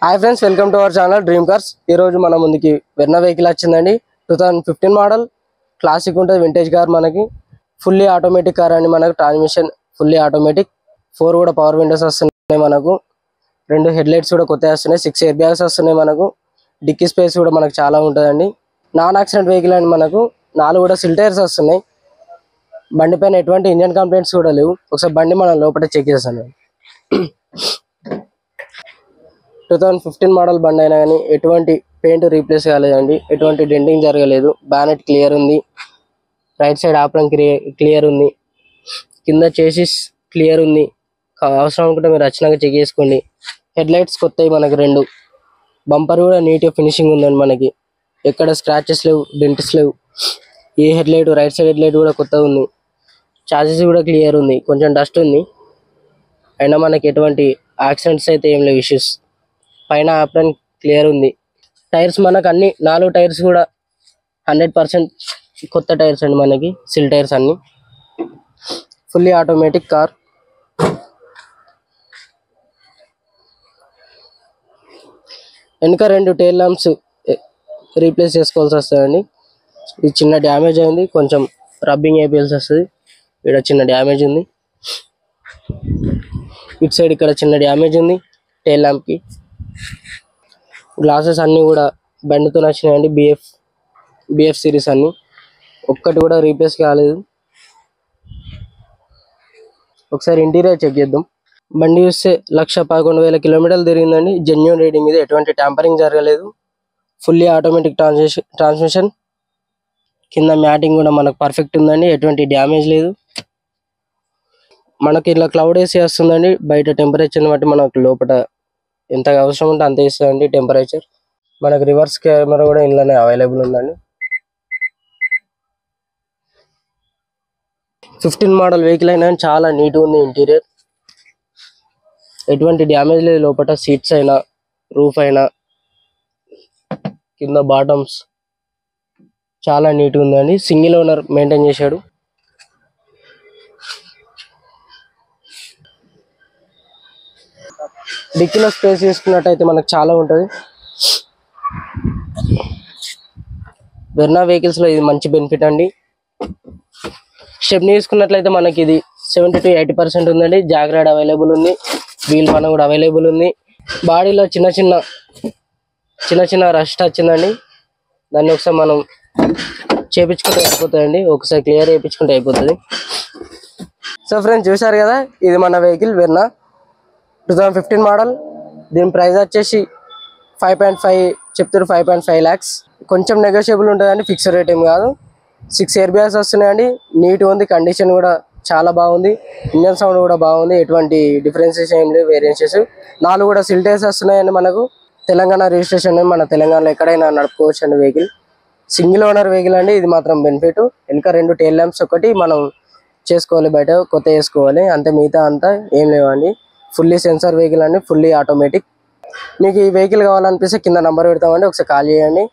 Hi friends, welcome to our channel dream cars. ఈ రోజు మన ముందుకి వెర్నా వెహికల్ వచ్చిందండి. 2015 మోడల్ క్లాసిక్ ఉంటుంది, వింటేజ్ కార్. మనకి ఫుల్లీ ఆటోమేటిక్ కార్ అండి. మనకు ట్రాన్స్మిషన్ ఫుల్లీ ఆటోమేటిక్, 4 కూడా పవర్ విండోస్ వస్తున్నాయి. మనకు 2 హెడ్ లైట్స్ కూడా కొత్తగా వస్తున్నాయి. 6 ఎయిర్ బ్యాగ్స్ వస్తున్నాయి. మనకు డిక్కీ స్పేస్ కూడా మనకు చాలా ఉంటుందండి. నాన్ యాక్సిడెంట్ వెహికల్ అండి. మనకు 4 కూడా సిల్ టైర్స్ వస్తున్నాయి. బండి పైన ఎటువంటి ఇంజన్ కంప్లైంట్స్ కూడా లేవు. ఒకసారి బండి మనం లోపల చెక్ చేస్తాను. 2015 మోడల్ బండి అయినా కానీ ఎటువంటి పెయింట్ రీప్లేస్ కాలేదండి, ఎటువంటి డెంటింగ్ జరగలేదు. బ్యానెట్ క్లియర్ ఉంది, రైట్ సైడ్ ఆప్రన్ క్లియర్ ఉంది, కింద చేసిస్ క్లియర్ ఉంది. అవసరం అనుకుంటే మీరు వచ్చినాక చెక్ చేసుకోండి. హెడ్ లైట్స్ కొత్తవి మనకి 2. బంపర్ కూడా నీట్గా ఫినిషింగ్ ఉందండి. మనకి ఎక్కడ స్క్రాచెస్ లేవు, డెంట్స్ లేవు. A head light, right side head light కూడా కొత్తగా ఉంది. చార్జెస్ కూడా క్లియర్ ఉంది, కొంచెం డస్ట్ ఉంది. అయినా మనకి ఎటువంటి యాక్సిడెంట్స్ అయితే ఏం లేవు, ఇష్యూస్. పైన ఆప్రన్ క్లియర్ ఉంది. టైర్స్ మనకు అన్ని 4 టైర్స్ కూడా 100% కొత్త టైర్స్ అండి. మనకి సిల్ టైర్స్ అన్ని. Fully automatic car. వెనుక 2 టైల్ ల్యాంప్స్ రీప్లేస్ చేసుకోవాల్సి వస్తుందండి. ఇది చిన్న డ్యామేజ్ అయింది, కొంచెం రబ్బింగ్ వేయాల్సి వస్తుంది. ఇక్కడ చిన్న డ్యామేజ్ ఉంది. ఇటు సైడ్ ఇక్కడ చిన్న డ్యామేజ్ ఉంది టైల్ ల్యాంప్కి. గ్లాసెస్ అన్నీ కూడా బండితో వచ్చినాయండి. బిఎఫ్ సిరీస్ అన్ని, ఒక్కటి కూడా రీప్లేస్ కాలేదు. ఒకసారి ఇంటీరియర్ చెక్ చేద్దాం. బండి చూస్తే 1,11,000 కిలోమీటర్లు తిరిగిందండి. జెన్యూన్ రీడింగ్ ఇది, ఎటువంటి ట్యాంపరింగ్ జరగలేదు. Fully automatic transmission. కింద మ్యాటింగ్ కూడా మనకు పర్ఫెక్ట్ ఉందండి, ఎటువంటి డ్యామేజ్ లేదు. మనకి ఇలా క్లౌడ్ ఏసీ వస్తుందండి. బయట టెంపరేచర్ని బట్టి మనకు లోపల ఎంత అవసరం ఉంటే అంత ఇస్తుందండి టెంపరేచర్. మనకు రివర్స్ కెమెరా కూడా ఇంట్లోనే అవైలబుల్ ఉందండి. 15 మోడల్ వెహికల్ అయినా చాలా నీట్గా ఉంది. ఇంటీరియర్ ఎటువంటి డ్యామేజ్ లేదు. లోపల సీట్స్ అయినా, రూఫ్ అయినా, కింద బాటమ్స్ చాలా నీట్గా ఉందండి. సింగిల్ ఓనర్ మెయింటైన్ చేశాడు. డిక్కీలో స్పేస్ తీసుకున్నట్టయితే మనకు చాలా ఉంటుంది. వెర్నా వెహికల్స్లో ఇది మంచి బెనిఫిట్ అండి. స్టెప్ని తీసుకున్నట్లయితే మనకి ఇది 70 to 80% ఉందండి. జాక్ రైడ్ అవైలబుల్ ఉంది, వీల్ పైన కూడా అవైలబుల్ ఉంది. బాడీలో చిన్న చిన్న రస్ట్ వచ్చిందండి. దాన్ని ఒకసారి మనం చేయించుకుంటే అయిపోతుందండి. ఒకసారి క్లియర్ చేయించుకుంటే అయిపోతుంది. సో ఫ్రెండ్స్, చూసారు కదా, ఇది మన వెహికల్ వెర్నా 2015 మోడల్. దీని ప్రైస్ వచ్చేసి 5.5 చెప్తారు, 5.5 lakhs. కొంచెం నెగోషియబుల్ ఉంటుందండి, ఫిక్స్డ్ రేట్ ఏం కాదు. 6 ఎయిర్ బ్యాగ్స్ వస్తున్నాయండి. నీట్గా ఉంది, కండిషన్ కూడా చాలా బాగుంది. ఇంజన్ సౌండ్ కూడా బాగుంది, ఎటువంటి డిఫరెన్సెస్ ఏం లేవు, వేరియంట్స్. 4 కూడా సిల్ టైర్స్ వస్తున్నాయండి. మనకు తెలంగాణ రిజిస్ట్రేషన్, మన తెలంగాణలో ఎక్కడైనా నడుపుకోవచ్చు అండి వెహికల్. సింగిల్ ఓనర్ వెహికల్ అండి, ఇది మాత్రం బెనిఫిట్. వెనక 2 టైల్ ల్యాంప్స్ ఒకటి మనం చేసుకోవాలి, బయట కొత్త వేసుకోవాలి, అంతే. మిగతా అంతా ఏం లేవండి. ఫుల్లీ సెన్సార్ వెహికల్ అండి, ఫుల్లీ ఆటోమేటిక్. మీకు ఈ వెహికల్ కావాలనిపిస్తే కింద నంబర్ పెడతామండి, ఒకసారి కాల్ చేయండి.